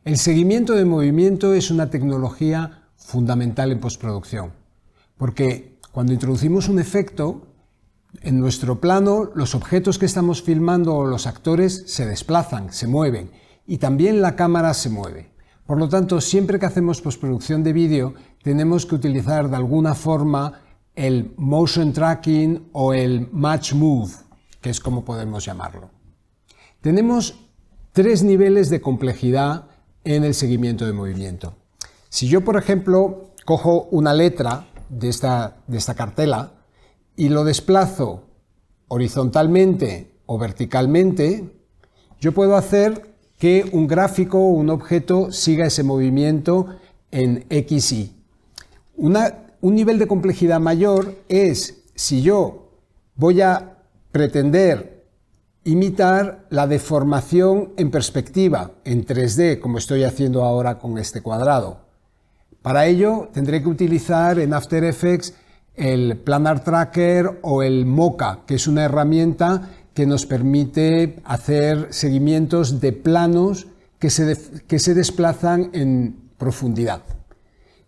El seguimiento de movimiento es una tecnología fundamental en postproducción, porque cuando introducimos un efecto, en nuestro plano los objetos que estamos filmando o los actores se desplazan, se mueven, y también la cámara se mueve. Por lo tanto, siempre que hacemos postproducción de vídeo, tenemos que utilizar de alguna forma el motion tracking o el match move, que es como podemos llamarlo. Tenemos 3 niveles de complejidad en el seguimiento de movimiento. Si yo, por ejemplo, cojo una letra de esta cartela y lo desplazo horizontalmente o verticalmente, yo puedo hacer que un gráfico o un objeto siga ese movimiento en XY. Un nivel de complejidad mayor es si yo voy a pretender imitar la deformación en perspectiva, en 3D, como estoy haciendo ahora con este cuadrado. Para ello tendré que utilizar en After Effects el Planar Tracker o el Mocha, que es una herramienta que nos permite hacer seguimientos de planos que se desplazan en profundidad.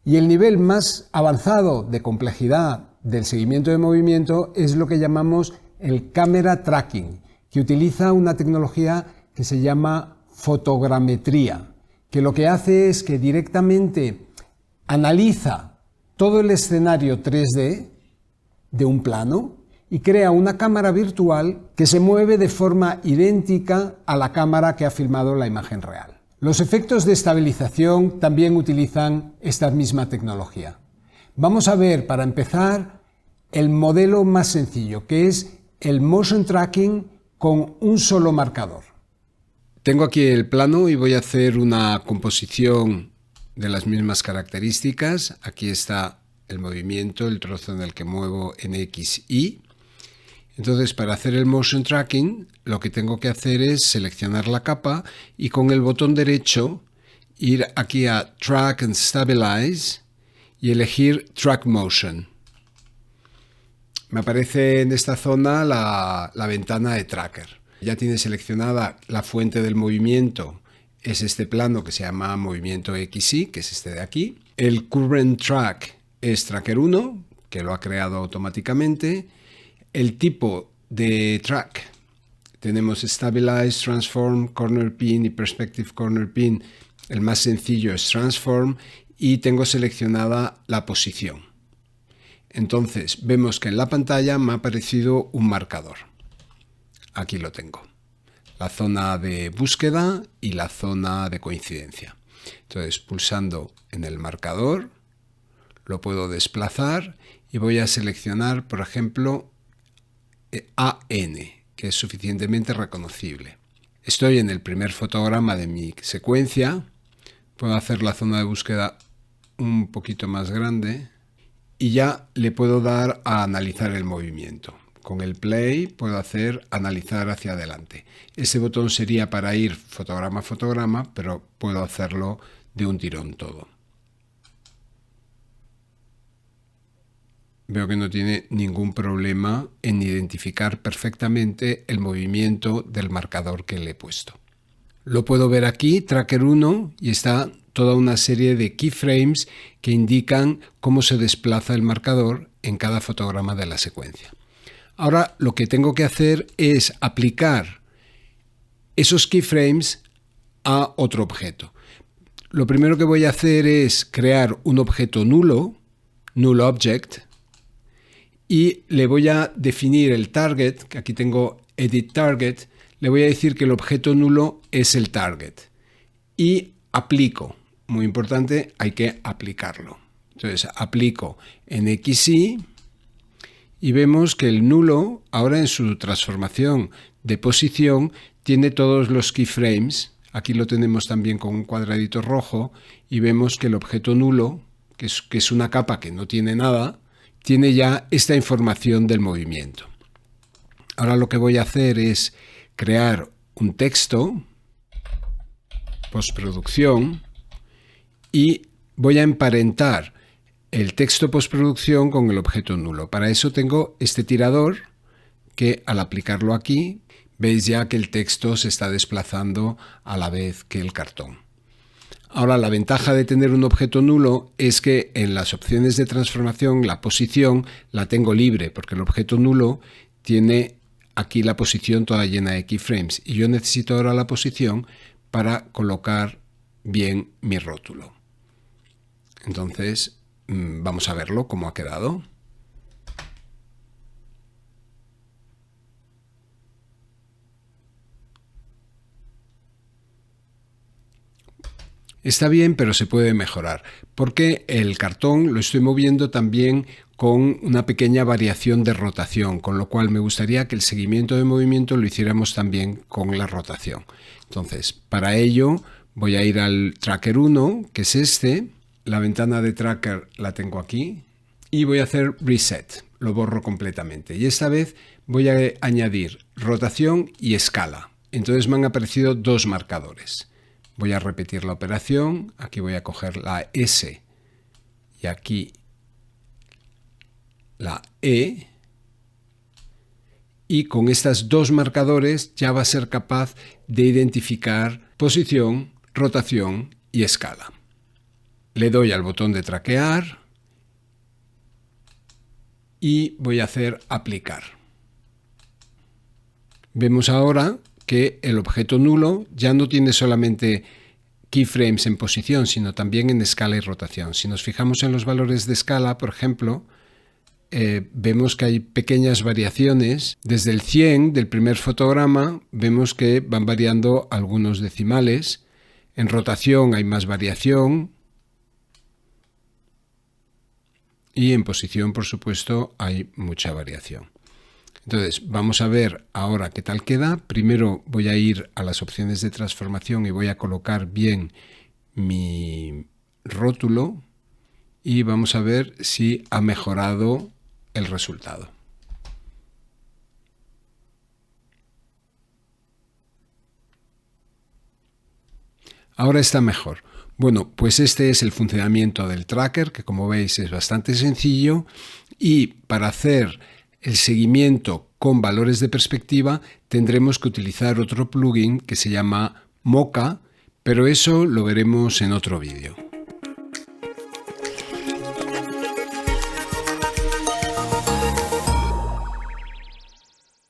Y el nivel más avanzado de complejidad del seguimiento de movimiento es lo que llamamos el Camera Tracking, que utiliza una tecnología que se llama fotogrametría, que lo que hace es que directamente analiza todo el escenario 3D de un plano y crea una cámara virtual que se mueve de forma idéntica a la cámara que ha filmado la imagen real. Los efectos de estabilización también utilizan esta misma tecnología. Vamos a ver, para empezar, el modelo más sencillo, que es el motion tracking con un solo marcador. Tengo aquí el plano y voy a hacer una composición de las mismas características. Aquí está el movimiento, el trozo en el que muevo en X, Y. Entonces, para hacer el motion tracking, lo que tengo que hacer es seleccionar la capa y con el botón derecho ir aquí a Track and Stabilize y elegir Track Motion. Me aparece en esta zona la ventana de Tracker. Ya tiene seleccionada la fuente del movimiento, es este plano que se llama movimiento XY, que es este de aquí. El Current Track es Tracker 1, que lo ha creado automáticamente. El tipo de track, tenemos Stabilize, Transform, Corner Pin y Perspective Corner Pin. El más sencillo es Transform y tengo seleccionada la posición. Entonces vemos que en la pantalla me ha aparecido un marcador. Aquí lo tengo. La zona de búsqueda y la zona de coincidencia. Entonces, pulsando en el marcador, lo puedo desplazar y voy a seleccionar, por ejemplo, AN, que es suficientemente reconocible. Estoy en el primer fotograma de mi secuencia. Puedo hacer la zona de búsqueda un poquito más grande y ya le puedo dar a analizar el movimiento. Con el play puedo hacer analizar hacia adelante. Ese botón sería para ir fotograma a fotograma, pero puedo hacerlo de un tirón todo. Veo que no tiene ningún problema en identificar perfectamente el movimiento del marcador que le he puesto. Lo puedo ver aquí, Tracker 1, y está toda una serie de keyframes que indican cómo se desplaza el marcador en cada fotograma de la secuencia. Ahora lo que tengo que hacer es aplicar esos keyframes a otro objeto. Lo primero que voy a hacer es crear un objeto nulo, null object, y le voy a definir el target, que aquí tengo edit target, le voy a decir que el objeto nulo es el target. Y aplico, muy importante, hay que aplicarlo. Entonces aplico en XY y vemos que el nulo, ahora en su transformación de posición, tiene todos los keyframes. Aquí lo tenemos también con un cuadradito rojo y vemos que el objeto nulo, que es una capa que no tiene nada, tiene ya esta información del movimiento. Ahora lo que voy a hacer es crear un texto, postproducción, y voy a emparentar el texto postproducción con el objeto nulo. Para eso tengo este tirador que al aplicarlo aquí, veis ya que el texto se está desplazando a la vez que el cartón. Ahora, la ventaja de tener un objeto nulo es que en las opciones de transformación la posición la tengo libre, porque el objeto nulo tiene aquí la posición toda llena de keyframes y yo necesito ahora la posición para colocar bien mi rótulo. Entonces, vamos a verlo cómo ha quedado. Está bien, pero se puede mejorar, porque el cartón lo estoy moviendo también con una pequeña variación de rotación, con lo cual me gustaría que el seguimiento de movimiento lo hiciéramos también con la rotación. Entonces, para ello voy a ir al Tracker 1, que es este. La ventana de Tracker la tengo aquí y voy a hacer Reset, lo borro completamente. Y esta vez voy a añadir rotación y escala. Entonces me han aparecido dos marcadores. Voy a repetir la operación, aquí voy a coger la S y aquí la E, y con estos dos marcadores ya va a ser capaz de identificar posición, rotación y escala. Le doy al botón de traquear y voy a hacer aplicar. Vemos ahora que el objeto nulo ya no tiene solamente keyframes en posición, sino también en escala y rotación. Si nos fijamos en los valores de escala, por ejemplo, vemos que hay pequeñas variaciones. Desde el 100 del primer fotograma vemos que van variando algunos decimales. En rotación hay más variación. Y en posición, por supuesto, hay mucha variación. Entonces, vamos a ver ahora qué tal queda. Primero voy a ir a las opciones de transformación y voy a colocar bien mi rótulo y vamos a ver si ha mejorado el resultado. Ahora está mejor. Bueno, pues este es el funcionamiento del tracker, que como veis es bastante sencillo, y para hacer el seguimiento con valores de perspectiva tendremos que utilizar otro plugin que se llama Mocha, pero eso lo veremos en otro vídeo.